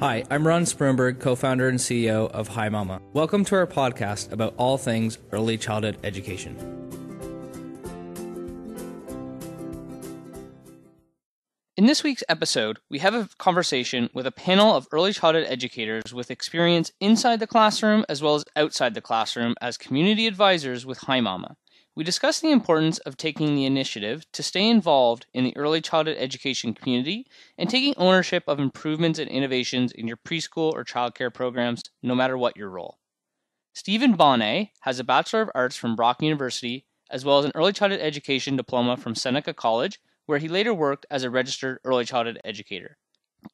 Hi, I'm Ron Sprunberg, co-founder and CEO of Hi Mama. Welcome to our podcast about all things early childhood education. In this week's episode, we have a conversation with a panel of early childhood educators with experience inside the classroom as well as outside the classroom as community advisors with Hi Mama. We discuss the importance of taking the initiative to stay involved in the early childhood education community and taking ownership of improvements and innovations in your preschool or childcare programs, no matter what your role. Stephen Bonnet has a Bachelor of Arts from Brock University, as well as an early childhood education diploma from Seneca College, where he later worked as a registered early childhood educator.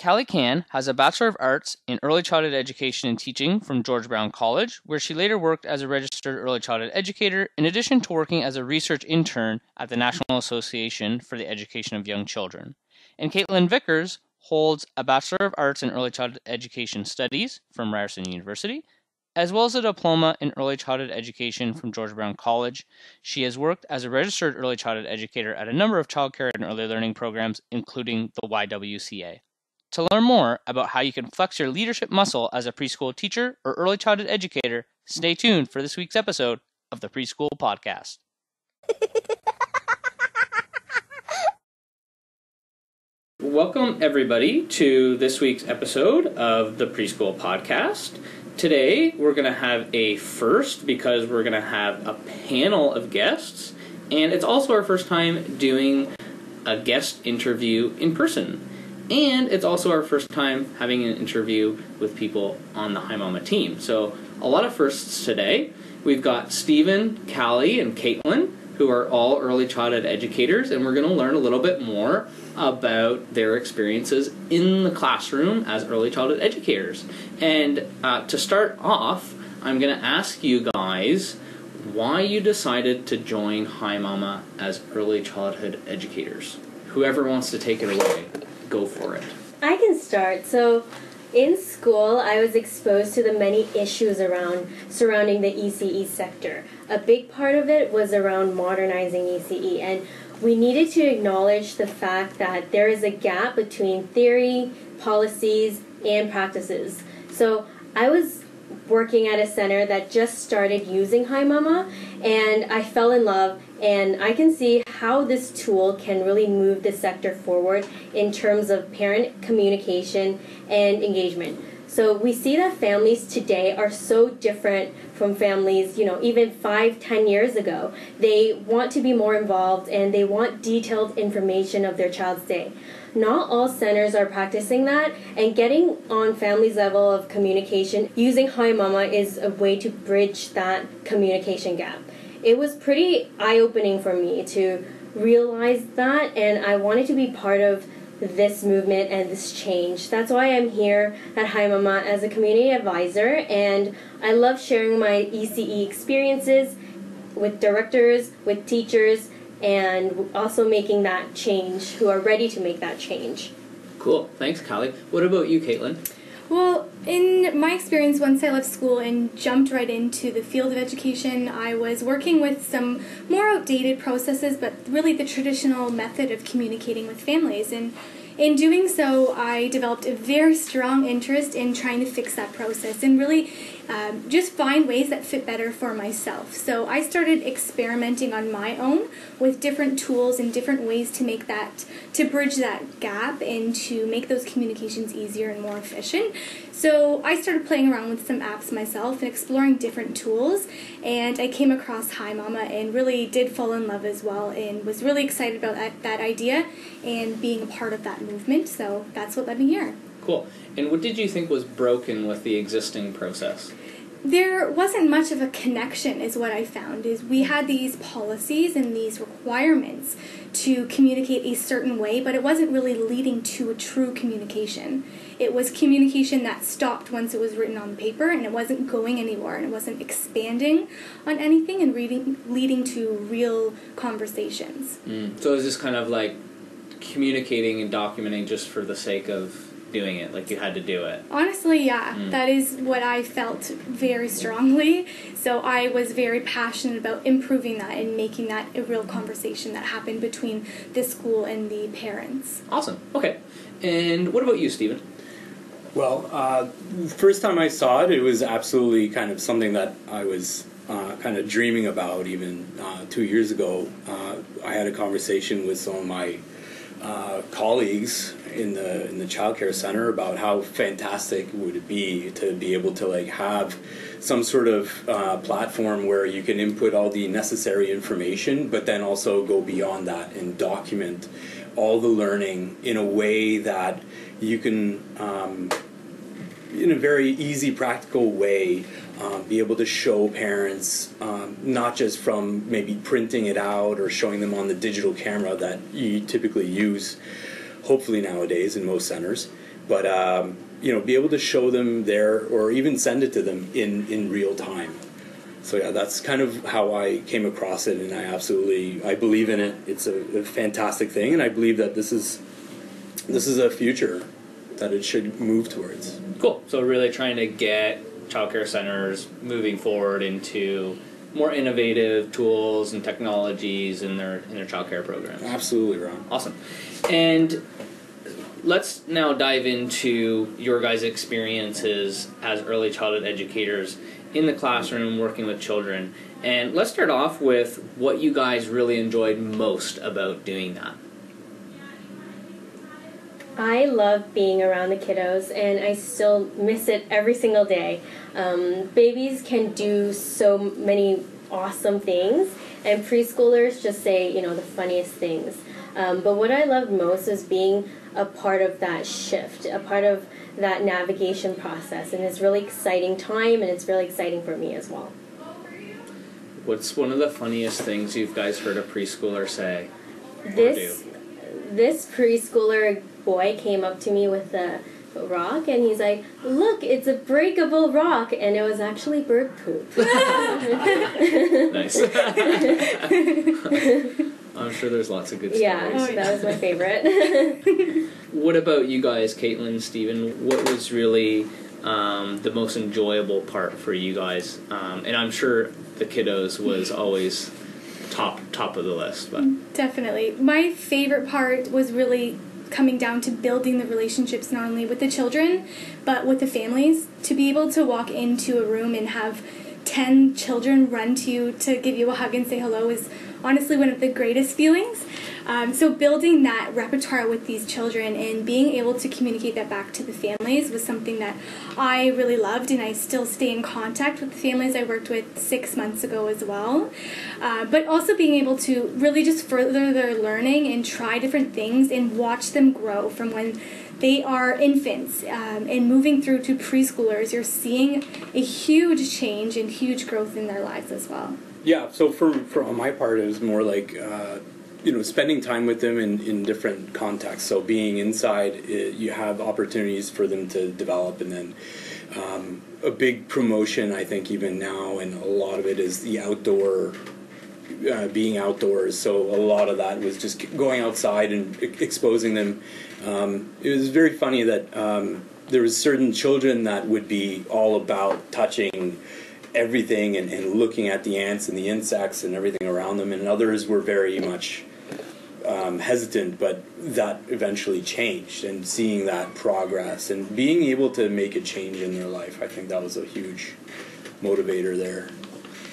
Callie Can has a Bachelor of Arts in Early Childhood Education and Teaching from George Brown College, where she later worked as a registered early childhood educator, in addition to working as a research intern at the National Association for the Education of Young Children. And Caitlin Vickers holds a Bachelor of Arts in Early Childhood Education Studies from Ryerson University, as well as a diploma in early childhood education from George Brown College. She has worked as a registered early childhood educator at a number of childcare and early learning programs, including the YWCA. To learn more about how you can flex your leadership muscle as a preschool teacher or early childhood educator, stay tuned for this week's episode of the Preschool Podcast. Welcome, everybody, to this week's episode of the Preschool Podcast. Today, we're going to have a first because we're going to have a panel of guests, and it's also our first time doing a guest interview in person. And it's also our first time having an interview with people on the Hi Mama team. So a lot of firsts today. We've got Stephen, Callie, and Caitlin, who are all early childhood educators, and we're going to learn a little bit more about their experiences in the classroom as early childhood educators. And to start off, I'm going to ask you guys why you decided to join Hi Mama as early childhood educators. Whoever wants to take it away, go for it. I can start. So in school, I was exposed to the many issues surrounding the ECE sector. A big part of it was around modernizing ECE, and we needed to acknowledge the fact that there is a gap between theory, policies, and practices. So I was working at a center that just started using Hi Mama, and I fell in love, and I can see how this tool can really move the sector forward in terms of parent communication and engagement. So we see that families today are so different from families, even 5-10 years ago. They want to be more involved, and they want detailed information of their child's day. Not all centers are practicing that, and getting on families' level of communication using Hi Mama is a way to bridge that communication gap. It was pretty eye-opening for me to realize that, and I wanted to be part of this movement and this change. That's why I'm here at Hi Mama as a community advisor, and I love sharing my ECE experiences with directors, with teachers, and also making that change, who are ready to make that change. Cool. Thanks, Callie. What about you, Caitlin? Well, in my experience, once I left school and jumped right into the field of education, I was working with some more outdated processes, but really the traditional method of communicating with families. And in doing so, I developed a very strong interest in trying to fix that process and really just find ways that fit better for myself. So I started experimenting on my own with different tools and different ways to bridge that gap and to make those communications easier and more efficient. So I started playing around with some apps myself and exploring different tools, and I came across Hi Mama and really did fall in love as well, and was really excited about that idea and being a part of that movement. So that's what led me here. Cool. And what did you think was broken with the existing process? There wasn't much of a connection, is what I found. Is we had these policies and these requirements to communicate a certain way, but it wasn't really leading to a true communication. It was communication that stopped once it was written on paper, and it wasn't going anywhere, and it wasn't expanding on anything and leading to real conversations. So is this kind of like communicating and documenting just for the sake of doing it, like you had to do it? Honestly, yeah. That is what I felt very strongly. So I was very passionate about improving that and making that a real conversation that happened between the school and the parents. Awesome. Okay. And what about you, Stephen? Well, first time I saw it, it was absolutely kind of something that I was kind of dreaming about even 2 years ago. I had a conversation with some of my colleagues in the child care center about how fantastic would it be to be able to like have some sort of platform where you can input all the necessary information, but then also go beyond that and document all the learning in a way that you can, in a very easy, practical way, be able to show parents, not just from maybe printing it out or showing them on the digital camera that you typically use, hopefully nowadays in most centers, but be able to show them there or even send it to them in real time. So yeah, that's kind of how I came across it, and I believe in it. It's a fantastic thing, and I believe that this is a future that it should move towards. Cool. So really trying to get childcare centers moving forward into more innovative tools and technologies in their childcare programs. Absolutely, Ron. Awesome. And let's now dive into your guys' experiences as early childhood educators in the classroom working with children. And let's start off with what you guys really enjoyed most about doing that. I love being around the kiddos, and I still miss it every single day. Babies can do so many awesome things, and preschoolers just say, the funniest things. But what I loved most is being a part of that shift, a part of that navigation process, and it's really exciting time, and it's really exciting for me as well. What's one of the funniest things you guys heard a preschooler say? This preschooler boy came up to me with a rock, and he's like, "Look, it's a breakable rock," and it was actually bird poop. Nice. I'm sure there's lots of good stories. Yeah, that was my favorite. What about you guys, Caitlin, Stephen? What was really the most enjoyable part for you guys? And I'm sure the kiddos was always top of the list. But definitely. My favorite part was really coming down to building the relationships not only with the children, but with the families. To be able to walk into a room and have 10 children run to you to give you a hug and say hello is honestly one of the greatest feelings. So building that repertoire with these children and being able to communicate that back to the families was something that I really loved, and I still stay in contact with the families I worked with 6 months ago as well. But also being able to really just further their learning and try different things and watch them grow from when they are infants and moving through to preschoolers. You're seeing a huge change and huge growth in their lives as well. Yeah, so for on my part, it was more like, spending time with them in different contexts. So being inside, you have opportunities for them to develop, and then a big promotion, I think, even now, and a lot of it is the outdoor, being outdoors. So a lot of that was just going outside and exposing them. It was very funny that there was certain children that would be all about touching everything and looking at the ants and the insects and everything around them, and others were very much hesitant, but that eventually changed, and seeing that progress and being able to make a change in their life, I think that was a huge motivator there.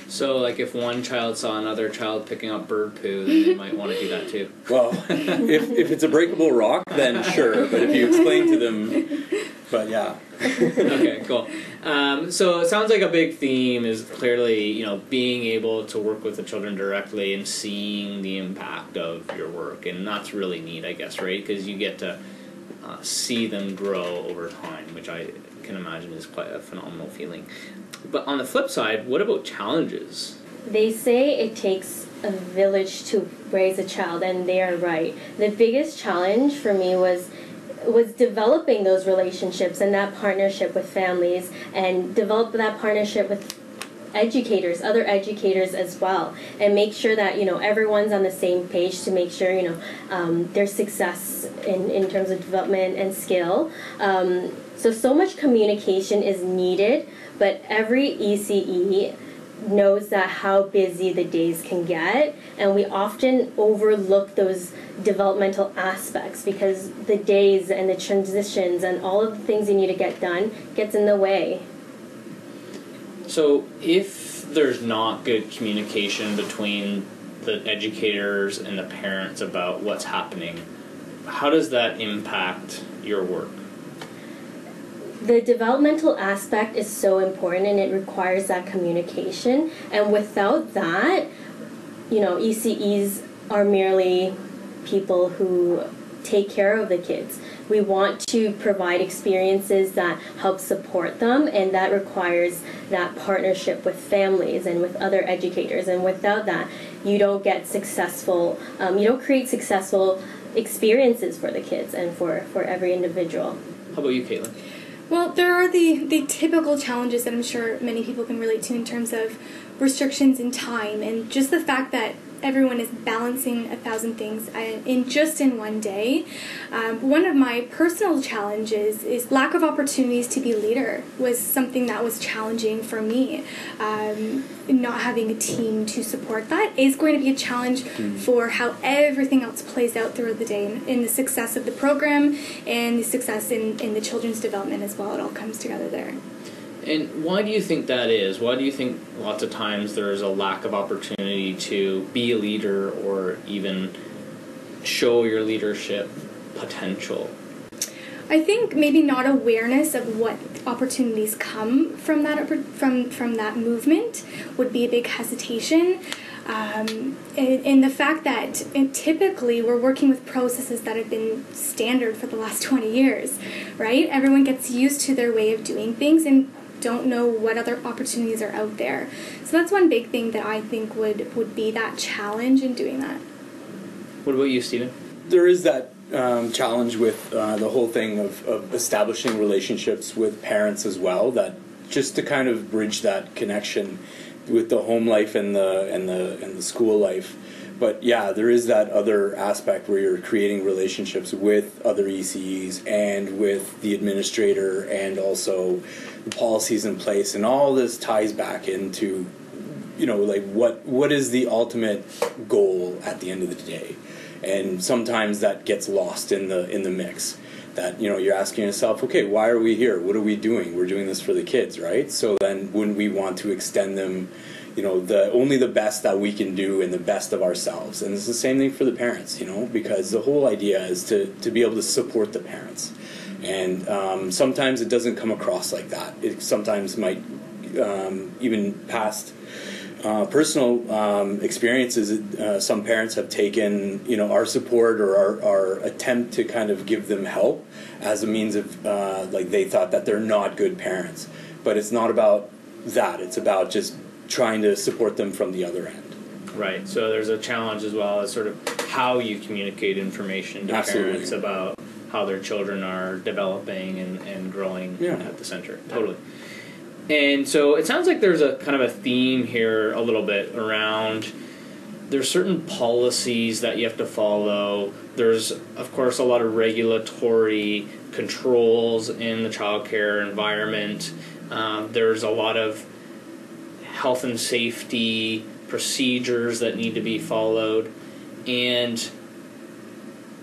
So, like, if one child saw another child picking up bird poo, then they might want to do that too. Well, if it's a breakable rock, then sure, but if you explain to them, but yeah. Okay, cool. So it sounds like a big theme is clearly, being able to work with the children directly and seeing the impact of your work, and that's really neat, I guess, right? Because you get to see them grow over time, which I can imagine is quite a phenomenal feeling. But on the flip side, what about challenges? They say it takes a village to raise a child, and they are right. The biggest challenge for me was developing those relationships and that partnership with families, and develop that partnership with educators, other educators as well, and make sure that everyone's on the same page to make sure their success in terms of development and skill. So much communication is needed, but every ECE knows that how busy the days can get, and we often overlook those developmental aspects, because the days and the transitions and all of the things you need to get done gets in the way. So if there's not good communication between the educators and the parents about what's happening, how does that impact your work? The developmental aspect is so important, and it requires that communication. And without that, ECEs are merely people who take care of the kids. We want to provide experiences that help support them, and that requires that partnership with families and with other educators. And without that, you don't get successful, you don't create successful experiences for the kids and for every individual. How about you, Caitlin? Well, there are the typical challenges that I'm sure many people can relate to in terms of restrictions in time, and just the fact that everyone is balancing 1,000 things in one day. One of my personal challenges is lack of opportunities to be a leader was something that was challenging for me. Not having a team to support that is going to be a challenge for how everything else plays out throughout the day, in the success of the program and the success in the children's development as well. It all comes together there. And why do you think that is? Why do you think lots of times there's a lack of opportunity to be a leader or even show your leadership potential? I think maybe not awareness of what opportunities come from that from that movement would be a big hesitation. In the fact that typically we're working with processes that have been standard for the last 20 years, right? Everyone gets used to their way of doing things and don't know what other opportunities are out there. So that's one big thing that I think would be that challenge in doing that. What about you, Stephen? There is that challenge with the whole thing of establishing relationships with parents as well, that just to kind of bridge that connection with the home life and the school life. But yeah, there is that other aspect where you're creating relationships with other ECEs and with the administrator, and also the policies in place, and all this ties back into, like what is the ultimate goal at the end of the day. And sometimes that gets lost in the mix. That, you're asking yourself, okay, why are we here? What are we doing? We're doing this for the kids, right? So then wouldn't we want to extend them, only the best that we can do and the best of ourselves? And it's the same thing for the parents, because the whole idea is to be able to support the parents. And sometimes it doesn't come across like that. It sometimes might, even past personal experiences, some parents have taken, our support or our attempt to kind of give them help as a means of, they thought that they're not good parents. But it's not about that. It's about just trying to support them from the other end. Right. So there's a challenge as well as sort of how you communicate information to parents about how their children are developing and growing at the center. Totally. And so it sounds like there's a kind of a theme here a little bit around there's certain policies that you have to follow. There's, of course, a lot of regulatory controls in the childcare environment. There's a lot of health and safety procedures that need to be followed. And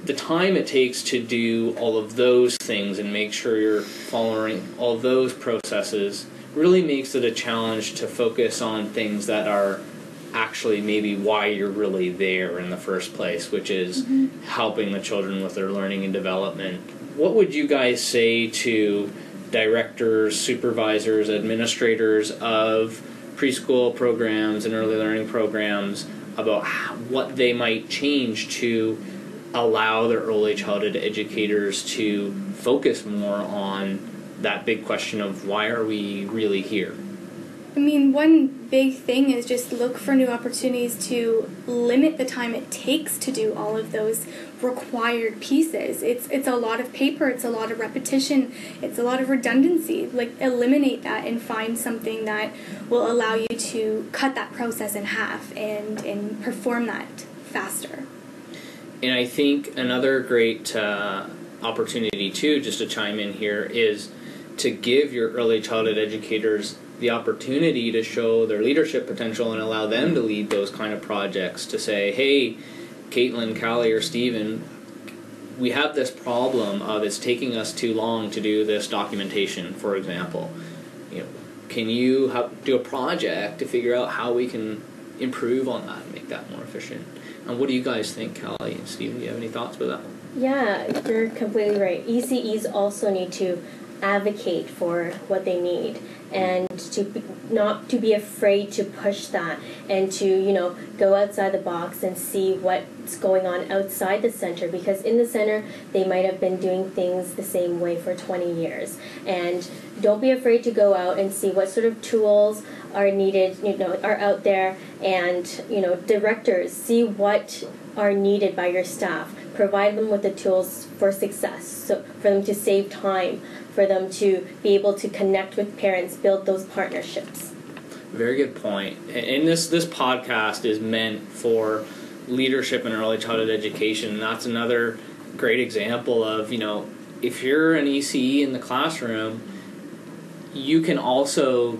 the time it takes to do all of those things and make sure you're following all those processes really makes it a challenge to focus on things that are actually maybe why you're really there in the first place, which is helping the children with their learning and development. What would you guys say to directors, supervisors, administrators of preschool programs and early learning programs about what they might change to allow their early childhood educators to focus more on that big question of why are we really here? I mean, one big thing is just look for new opportunities to limit the time it takes to do all of those required pieces. It's a lot of paper, it's a lot of repetition, it's a lot of redundancy. Like, eliminate that and find something that will allow you to cut that process in half and perform that faster. And I think another great opportunity, too, just to chime in here, is to give your early childhood educators the opportunity to show their leadership potential and allow them to lead those kind of projects, to say, hey, Caitlin, Callie, or Steven, we have this problem of it's taking us too long to do this documentation, for example. Can you do a project to figure out how we can improve on that and make that more efficient? And what do you guys think, Callie and Steven? Do you have any thoughts about that? Yeah, you're completely right. ECEs also need to advocate for what they need, and not to be afraid to push that, and to go outside the box and see what's going on outside the center, because in the center they might have been doing things the same way for 20 years. And don't be afraid to go out and see what sort of tools are needed, are out there, and directors, see what are needed by your staff. Provide them with the tools for success, so for them to save time, for them to be able to connect with parents, build those partnerships. Very good point. And this podcast is meant for leadership in early childhood education. And that's another great example of, if you're an ECE in the classroom, you can also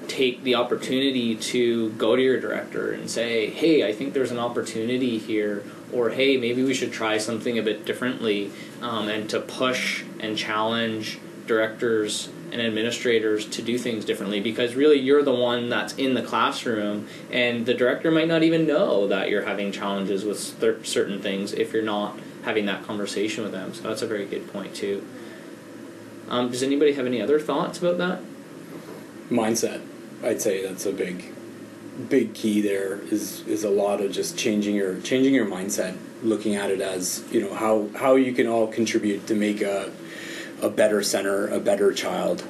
take the opportunity to go to your director and say, hey, I think there's an opportunity here, or hey, maybe we should try something a bit differently, and to push and challenge directors and administrators to do things differently, because really you're the one that's in the classroom, and the director might not even know that you're having challenges with certain things if you're not having that conversation with them. So that's a very good point too. Does anybody have any other thoughts about that? Mindset. I'd say that's a big key there is a lot of just changing your mindset, looking at it as how you can all contribute to make a better center, a better child,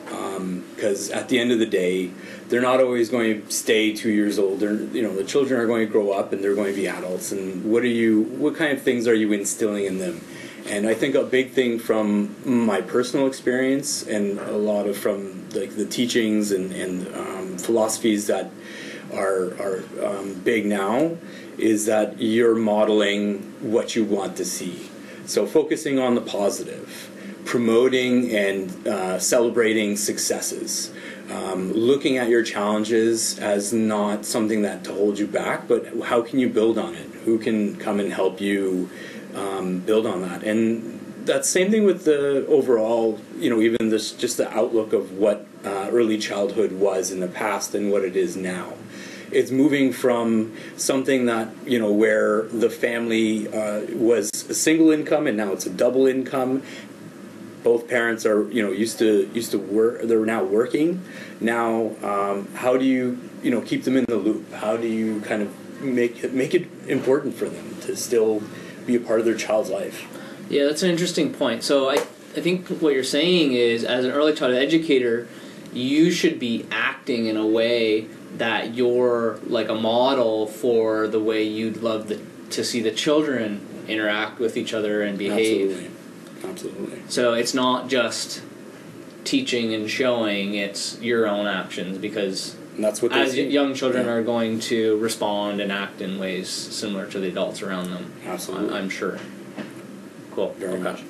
because at the end of the day they're not always going to stay 2 years old. The children are going to grow up and they're going to be adults, and what kind of things are you instilling in them? And I think a big thing from my personal experience, and a lot of from the teachings and philosophies that are big now, is that you're modeling what you want to see. So focusing on the positive, promoting and celebrating successes, looking at your challenges as not something that to hold you back, but how can you build on it? Who can come and help you build on that? And that's same thing with the overall, even just the outlook of what early childhood was in the past and what it is now. It's moving from something that, where the family was a single income and now it's a double income. Both parents are, used to work, they're now working. Now, how do you, keep them in the loop? How do you kind of make it important for them to still be a part of their child's life? Yeah, that's an interesting point. So I think what you're saying is, as an early childhood educator, you should be acting in a way that you're like a model for the way you'd love to see the children interact with each other and behave. Absolutely. So it's not just teaching and showing, it's your own actions, because that's what as young children are going to respond and act in ways similar to the adults around them. Absolutely. I'm sure. Cool. Very much.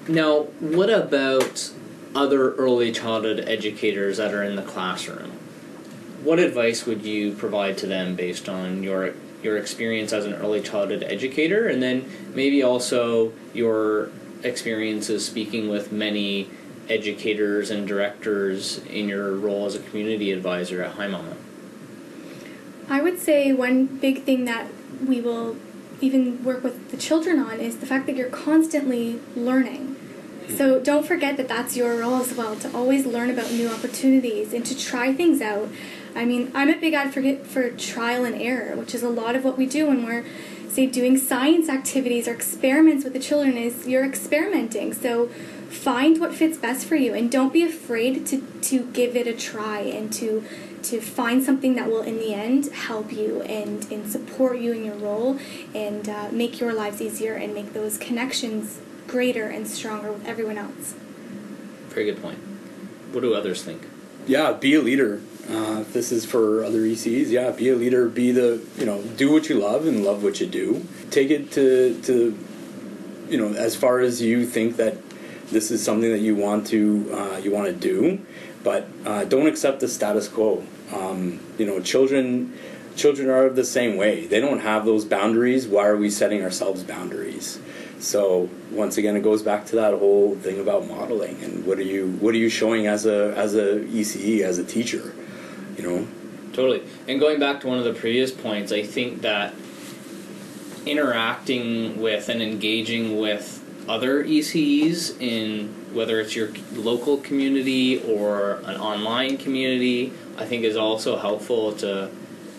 Now, what about other early childhood educators that are in the classroom? What advice would you provide to them based on your experience as an early childhood educator, and then maybe also your experiences speaking with many educators and directors in your role as a community advisor at Hi Mama? I would say one big thing that we will even work with the children on is the fact that you're constantly learning. So don't forget that that's your role as well, to always learn about new opportunities and to try things out. I mean, I'm a big advocate for trial and error, which is a lot of what we do when we're, say, doing science activities or experiments with the children. Is you're experimenting. So find what fits best for you, and don't be afraid to give it a try and to find something that will, in the end, help you and support you in your role and make your lives easier and make those connections greater and stronger with everyone else. Very good point. What do others think? Yeah, be a leader. If this is for other ECs, be a leader. Be do what you love and love what you do. Take it to as far as you think that this is something that you want to do, but don't accept the status quo. Children children are the same way. They don't have those boundaries. Why are we setting ourselves boundaries? So once again, it goes back to that whole thing about modeling and what are you showing as a ECE, as a teacher, you know? Totally. And going back to one of the previous points, I think that interacting with and engaging with other ECEs in whether it's your local community or an online community, I think is also helpful to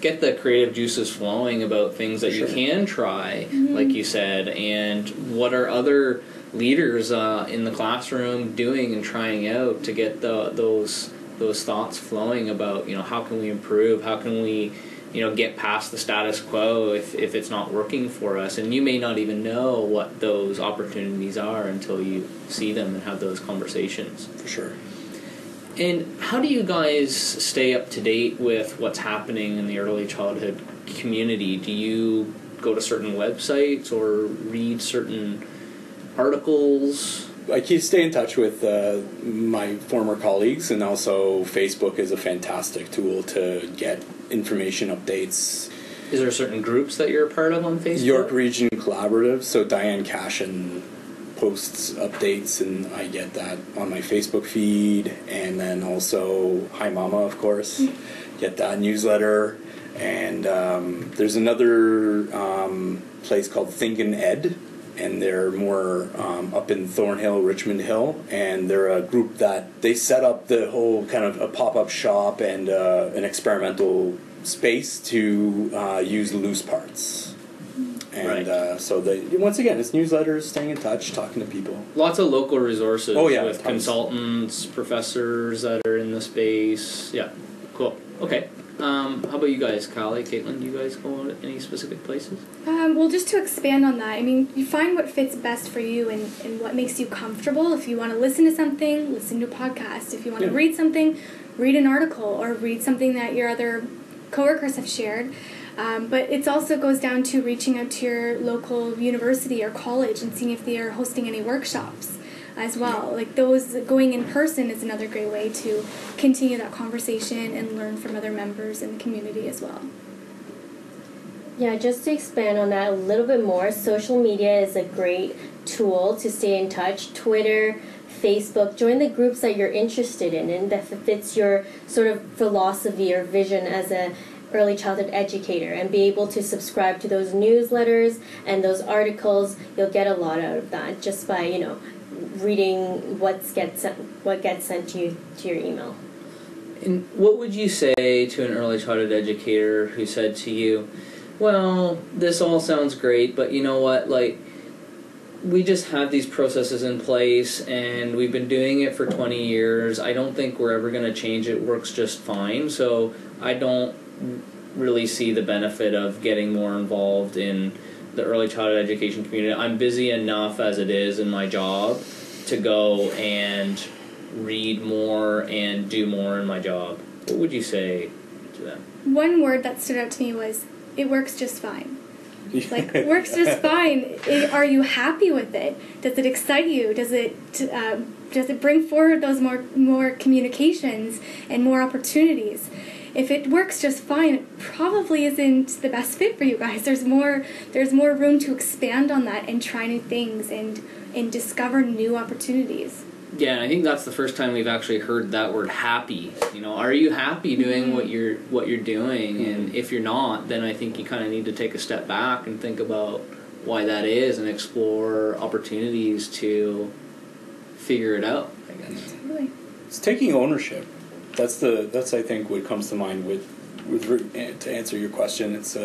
get the creative juices flowing about things that you can try, like you said, and what are other leaders in the classroom doing and trying out to get those thoughts flowing about, you know, how can we improve, how can we, you know, get past the status quo if it's not working for us. And you may not even know what those opportunities are until you see them and have those conversations. For sure. And how do you guys stay up to date with what's happening in the early childhood community? Do you go to certain websites or read certain articles? I stay in touch with my former colleagues, and also Facebook is a fantastic tool to get information updates. Is there certain groups that you're a part of on Facebook? York Region Collaborative, so Diane Cashin posts updates, and I get that on my Facebook feed, and then also Hi Mama, of course, get that newsletter, and there's another place called Think and Ed, and they're more up in Thornhill, Richmond Hill, and they're a group that they set up the whole kind of a pop-up shop and an experimental space to use loose parts. And so once again, it's newsletters, staying in touch, talking to people. Lots of local resources with tons. Consultants, professors that are in the space. Yeah, cool. Okay. How about you guys, Callie, Caitlin? Do you guys go to any specific places? Well, just to expand on that, I mean, you find what fits best for you and what makes you comfortable. If you want to listen to something, listen to a podcast. If you want to read something, read an article or read something that your other coworkers have shared. But it also goes down to reaching out to your local university or college and seeing if they are hosting any workshops as well. Like those going in person is another great way to continue that conversation and learn from other members in the community as well. Yeah, just to expand on that a little bit more, social media is a great tool to stay in touch. Twitter, Facebook, join the groups that you're interested in and that fits your sort of philosophy or vision as a early childhood educator, and be able to subscribe to those newsletters and those articles. You'll get a lot out of that just by, you know, reading what gets sent to you to your email. And what would you say to an early childhood educator who said to you, well, this all sounds great, but you know what, like, we just have these processes in place and we've been doing it for 20 years. I don't think we're ever going to change it. It works just fine. So I don't really see the benefit of getting more involved in the early childhood education community. I'm busy enough as it is in my job to go and read more and do more in my job. What would you say to them? One word that stood out to me was, it works just fine. Like, works just fine. Are you happy with it? Does it excite you? Does it bring forward those more communications and more opportunities? If it works just fine, it probably isn't the best fit for you guys. There's more room to expand on that and try new things and discover new opportunities. Yeah, I think that's the first time we've actually heard that word happy. You know, are you happy doing what you're doing? And if you're not, then I think you kind of need to take a step back and think about why that is and explore opportunities to figure it out, I guess. Really. It's taking ownership. That's I think what comes to mind with to answer your question. It's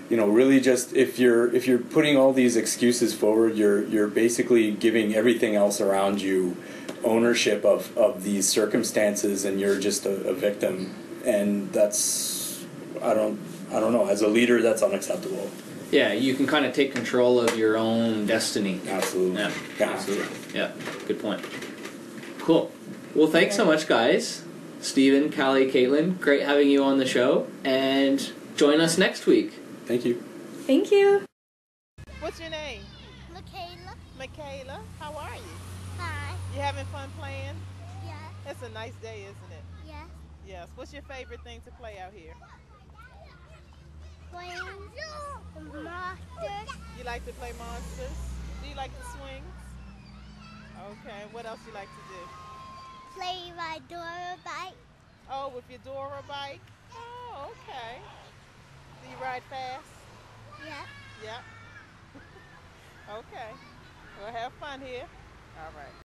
really just if you're putting all these excuses forward, you're basically giving everything else around you ownership of these circumstances, and you're just a victim. And that's I don't know. As a leader, that's unacceptable. Yeah, you can kind of take control of your own destiny. Absolutely. Yeah, absolutely. Yeah, good point. Cool. Well, thanks so much, guys. Stephen, Callie, Caitlin, great having you on the show, and join us next week. Thank you. Thank you. What's your name? Michaela. How are you? Hi. You having fun playing? Yes. It's a nice day, isn't it? Yes. Yes. What's your favorite thing to play out here? Swings, monsters. You like to play monsters? Do you like the swings? Okay, what else you like to do? Play my Dora bike. Oh, with your Dora bike? Oh, okay. Do you ride fast? Yep. Yep. Okay. Well, have fun here. All right.